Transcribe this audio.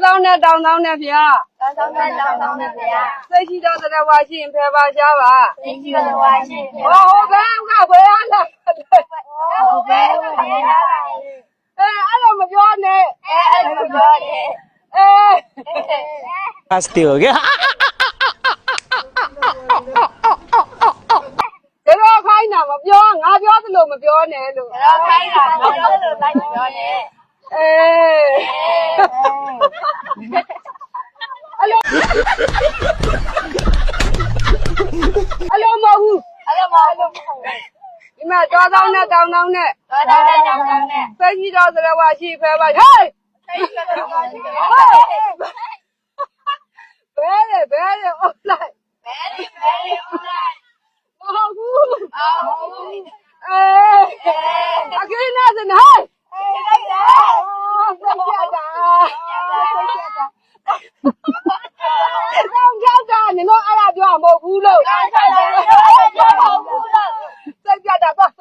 တောင်းနဲ့တောင်းနဲ့ဗျာ တောင်းနဲ့ဗျာ သိရှိတော်သရဝါရှိရင်ဖယ်ပါရှားပါ သိရှိတော်ဝါရှိပြီ ဟောဘယ်ကဘယ်အားလဲ ဟုတ်ပဲဟုတ်တယ် အဲ့လိုမပြောနဲ့ အဲ့လိုပြောတယ် हंसते हो क्या တော့ခိုင်းတာမပြောငါပြောသလိုမပြောနဲ့လို့ တော့ခိုင်းတာတော့လို့လိုက်ပြောတယ် အဲ့လိုမဟုတ်ဘူး အဲ့လိုမဟုတ်ဘူး ဒီမှာတောင်းနဲ့တောင်းနဲ့ တော့တောင်းနဲ့ သိရှိတော်သရဝါရှိဖယ်ပါဟေး သိရှိတော်ဝါရှိပြီ ဘယ်လေအုပ်လိုက် ဘယ်လိုလိုက် မဟုတ်ဘူး အော် အခင်းနဲ့စနေဟဲ့ လိုက်တာ သိကြတာတော့ကြောက်တာနင်တို့အဲ့ဒါပြောမဟုတ်ဘူးလို့ တော့တော့တော့မဟုတ်ဘူးလို့ သိကြတာတော့